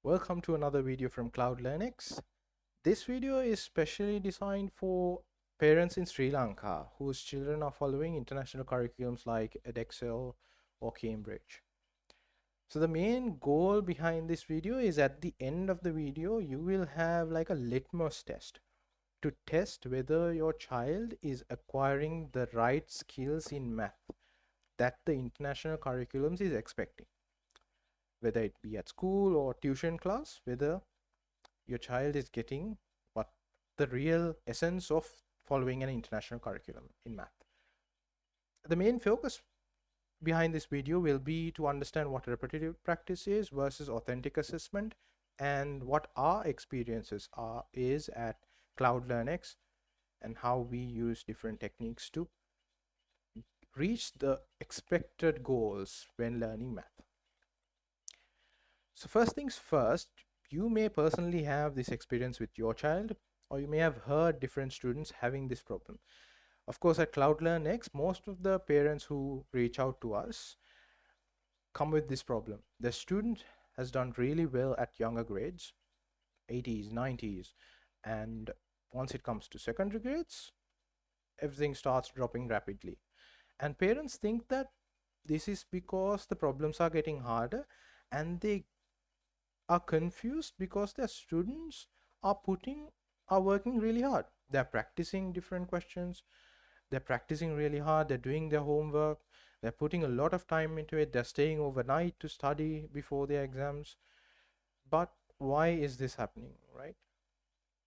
Welcome to another video from Cloud LearnX. This video is specially designed for parents in Sri Lanka whose children are following international curriculums like Edexcel or Cambridge. So the main goal behind this video is at the end of the video you will have like a litmus test to test whether your child is acquiring the right skills in math that the international curriculums is expecting, whether it be at school or tuition class, whether your child is getting what the real essence of following an international curriculum in math. The main focus behind this video will be to understand what repetitive practice is versus authentic assessment, and what our experiences is at Cloud LearnX, and how we use different techniques to reach the expected goals when learning math. So first things first, you may personally have this experience with your child, or you may have heard different students having this problem. Of course, at Cloud LearnX, most of the parents who reach out to us come with this problem. The student has done really well at younger grades, 80s, 90s, and once it comes to secondary grades, everything starts dropping rapidly. And parents think that this is because the problems are getting harder, and they are confused because their students are working really hard. They're practicing different questions, they're practicing really hard, they're doing their homework, they're putting a lot of time into it, they're staying overnight to study before their exams. But why is this happening, right?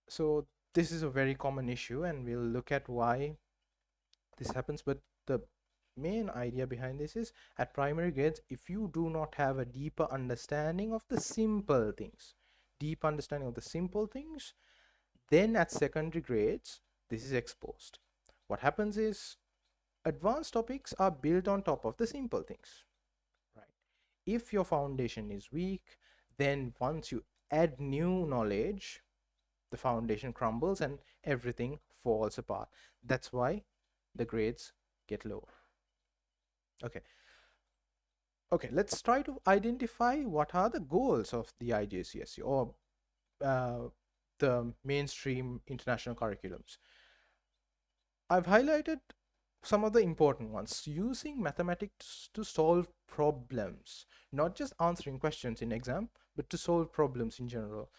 So this is a very common issue, and we'll look at why this happens. But the main idea behind this is, at primary grades, if you do not have a deeper understanding of the simple things, then at secondary grades this is exposed. What happens is, advanced topics are built on top of the simple things, right? If your foundation is weak, then once you add new knowledge, the foundation crumbles and everything falls apart. That's why the grades get low. Okay, let's try to identify what are the goals of the IGCSE, or the mainstream international curriculums. I've highlighted some of the important ones: using mathematics to solve problems, not just answering questions in exam, but to solve problems in general,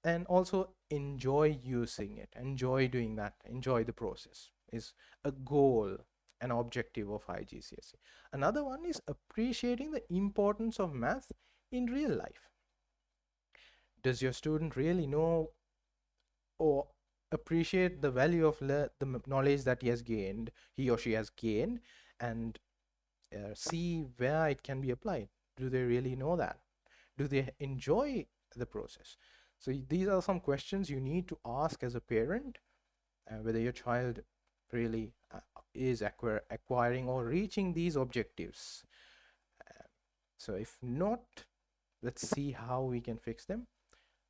and also enjoy using it, enjoy doing that, enjoy the process is a goal, an objective of IGCSE. Another one is appreciating the importance of math in real life. Does your student really know or appreciate the value of the knowledge that he or she has gained, and see where it can be applied? Do they really know that? Do they enjoy the process? So these are some questions you need to ask as a parent, whether your child really is acquiring or reaching these objectives. So if not, let's see how we can fix them.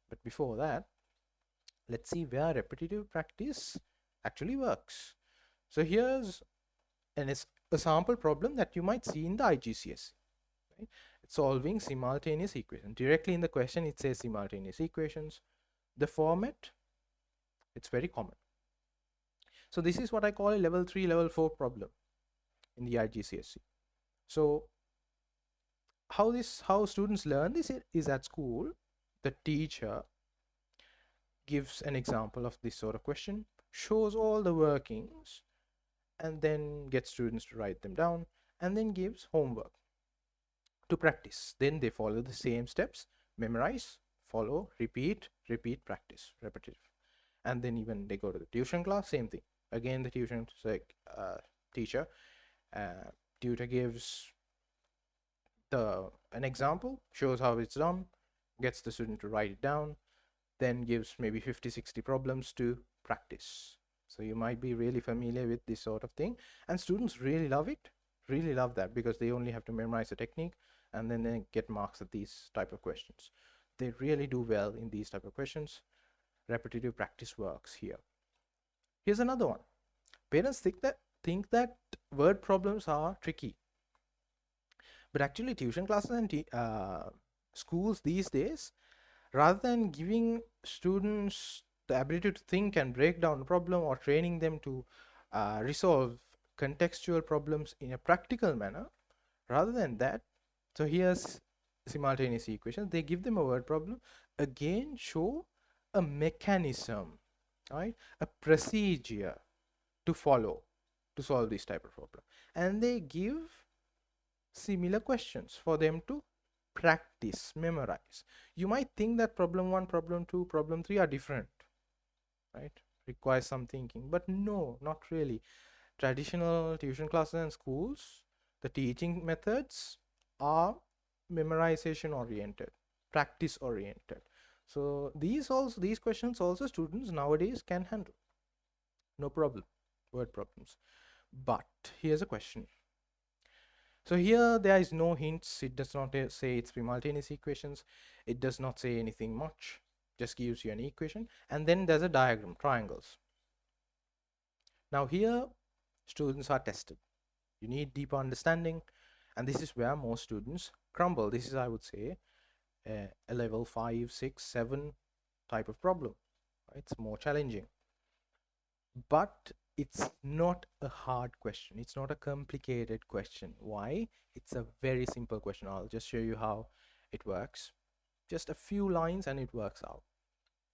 But before that, let's see where repetitive practice actually works. So here's a sample problem that you might see in the IGCSE. Right? It's solving simultaneous equations. Directly in the question it says simultaneous equations. The format, it's very common. So this is what I call a level 3, level 4 problem in the IGCSE. So how students learn this is at school. The teacher gives an example of this sort of question, shows all the workings, and then gets students to write them down, and then gives homework to practice. Then they follow the same steps: memorize, follow, repeat, practice, repetitive. And then even they go to the tuition class, same thing. Again, the tuition teacher, tutor gives an example, shows how it's done, gets the student to write it down, then gives maybe 50-60 problems to practice. So you might be really familiar with this sort of thing, and students really love it, really love that, because they only have to memorize the technique and then they get marks at these type of questions. They really do well in these type of questions. Repetitive practice works here. Here's another one. Parents think that word problems are tricky, but actually tuition classes and schools these days Rather than giving students the ability to think and break down a problem, or training them to resolve contextual problems in a practical manner, rather than that, so here's simultaneous equations. They give them a word problem, again show a mechanism, right? A procedure to follow to solve this type of problem. And they give similar questions for them to practice, memorize. You might think that problem 1, problem 2, problem 3 are different, right? Requires some thinking, but no, not really. Traditional tuition classes and schools, the teaching methods are memorization oriented, practice oriented. So these questions also students nowadays can handle, no problem, word problems. But here's a question. So here there is no hints. It does not say it's simultaneous equations. It does not say anything much. Just gives you an equation, and then there's a diagram, triangles. Now here students are tested. You need deeper understanding, and this is where most students crumble. This is, I would say, a level 5, 6, 7 type of problem. Right? It's more challenging, but it's not a hard question. It's not a complicated question. Why? It's a very simple question. I'll just show you how it works. Just a few lines and it works out.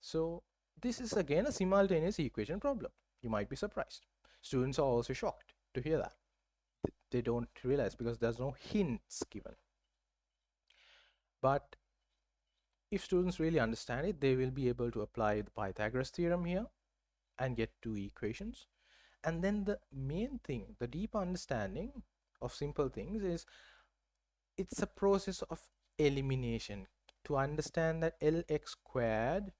So this is again a simultaneous equation problem. You might be surprised. Students are also shocked to hear that. They don't realize because there's no hints given. But if students really understand it, they will be able to apply the Pythagoras theorem here and get two equations. And then the main thing, the deep understanding of simple things, is it's a process of elimination. To understand that Lx squared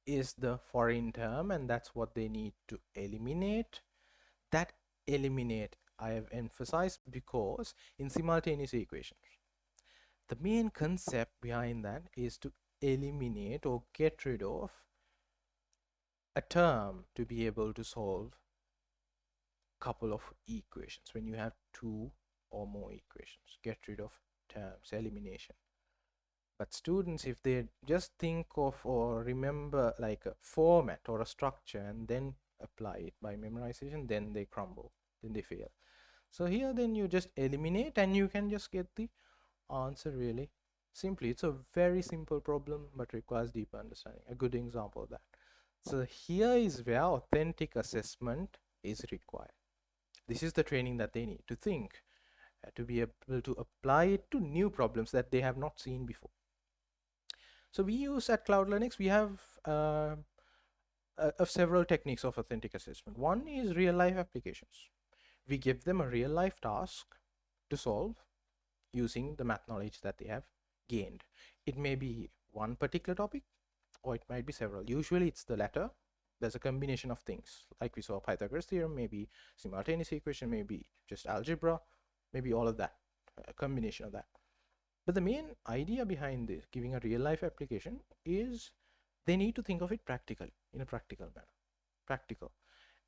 is the foreign term and that's what they need to eliminate. That eliminate I have emphasized because in simultaneous equations, the main concept behind that is to eliminate or get rid of a term to be able to solve a couple of equations. When you have two or more equations, get rid of terms, elimination. But students, if they just think of or remember like a format or a structure and then apply it by memorization, then they crumble, then they fail. So here then you just eliminate and you can just get the answer really simply. It's a very simple problem but requires deeper understanding. A good example of that. So here is where authentic assessment is required. This is the training that they need to think, to be able to apply it to new problems that they have not seen before. So we use at Cloud LearnX, we have several techniques of authentic assessment. One is real life applications. We give them a real life task to solve using the math knowledge that they have gained. It may be one particular topic or it might be several. Usually it's the latter. There's a combination of things like we saw Pythagoras theorem, maybe simultaneous equation, maybe just algebra, maybe all of that, a combination of that. But the main idea behind this, giving a real life application, is they need to think of it practically, in a practical manner, practical,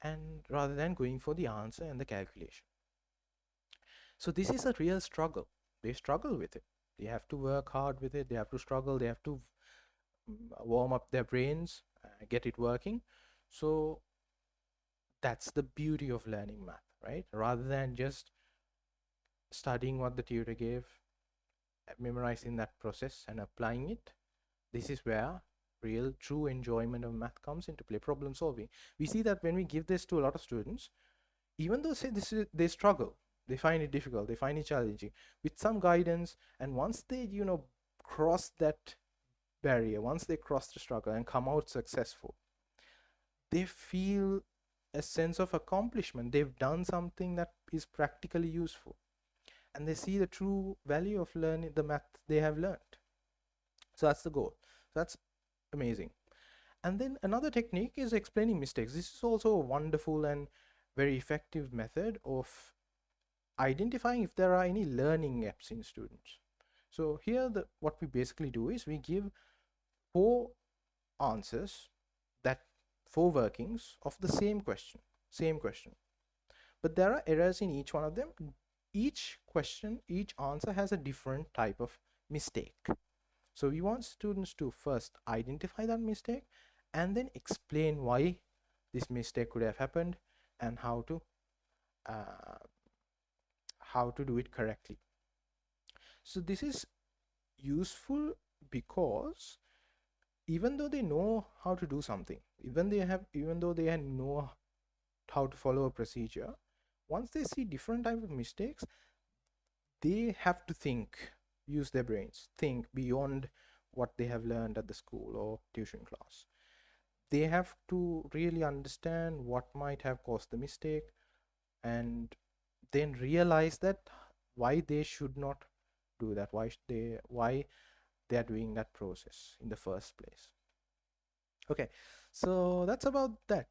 and rather than going for the answer and the calculation. So this is a real struggle. They struggle with it. They have to work hard with it. They have to struggle. They have to warm up their brains, get it working. So that's the beauty of learning math, right? Rather than just studying what the tutor gave, memorizing that process and applying it, this is where real true enjoyment of math comes into play. Problem solving, we see that when we give this to a lot of students, even though say this is, they struggle, they find it difficult, they find it challenging, with some guidance, and once they cross that barrier, once they cross the struggle and come out successful, they feel a sense of accomplishment. They've done something that is practically useful, and they see the true value of learning the math they have learned. So that's the goal. So that's amazing. And then another technique is explaining mistakes. This is also a wonderful and very effective method of identifying if there are any learning gaps in students. So here what we basically do is we give four answers, that four workings of the same question. But there are errors in each one of them. Each question, each answer has a different type of mistake. So we want students to first identify that mistake and then explain why this mistake could have happened and uh, how to do it correctly. So this is useful because even though they know how to do something, even though they know how to follow a procedure, once they see different type of mistakes, they have to think, use their brains, think beyond what they have learned at the school or tuition class. They have to really understand what might have caused the mistake and then realize that why they should not do that, why they are doing that process in the first place. Okay, so that's about that.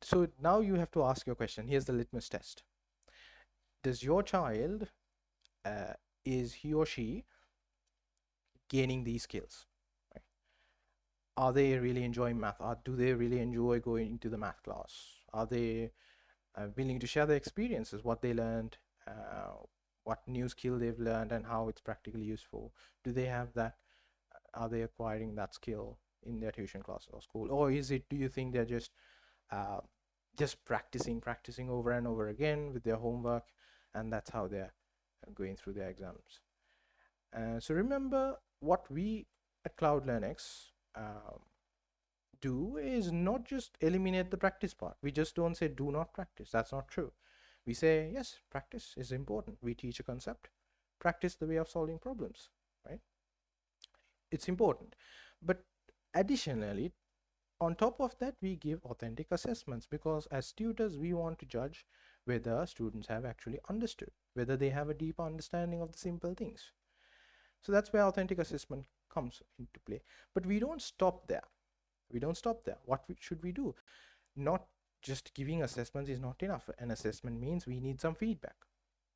So now you have to ask your question. Here's the litmus test. Does your child, uh, is he or she gaining these skills? Right? Are they really enjoying math? Do they really enjoy going to the math class? Are they willing to share their experiences, what they learned, uh, what new skill they've learned, and how it's practically useful? Do they have that? Are they acquiring that skill in their tuition class or school, or is it? Do you think they're uh, just practicing over and over again with their homework, and that's how they're going through their exams? So remember, what we at Cloud LearnX do is not just eliminate the practice part. We just don't say do not practice. That's not true. We say yes, practice is important. We teach a concept, practice the way of solving problems, right? It's important. But additionally, on top of that, we give authentic assessments, because as tutors, we want to judge whether students have actually understood, whether they have a deeper understanding of the simple things. So that's where authentic assessment comes into play. But we don't stop there. What should we do? Not just giving assessments is not enough. An assessment means we need some feedback.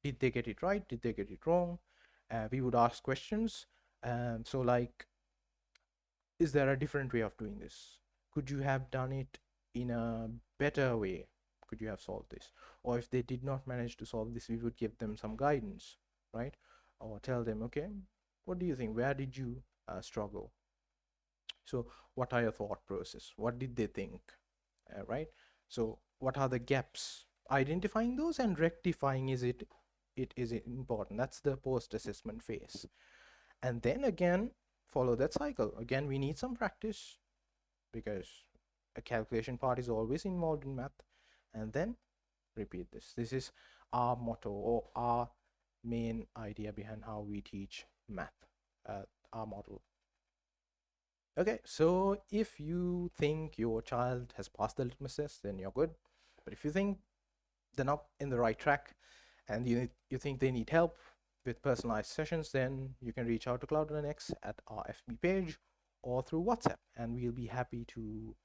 Did they get it right? Did they get it wrong? We would ask questions. So like, is there a different way of doing this? Could you have done it in a better way? Could you have solved this? Or if they did not manage to solve this, we would give them some guidance, right? Or tell them, okay, what do you think? Where did you struggle? So what are your thought process? What did they think? Right? So what are the gaps? Identifying those and rectifying it is important. That's the post-assessment phase. And then again, follow that cycle. Again, we need some practice, because a calculation part is always involved in math. And then repeat this. This is our motto, or our main idea behind how we teach math, our model. Okay, so if you think your child has passed the litmus test, then you're good. But if you think they're not in the right track, and you think they need help with personalized sessions, then you can reach out to Cloud LearnX at our FB page or through WhatsApp, and we'll be happy to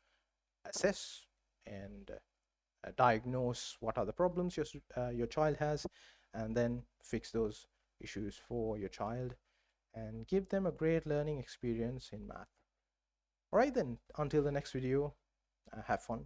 assess and diagnose what are the problems your child has, and then fix those issues for your child and give them a great learning experience in math. All right, then, until the next video, have fun.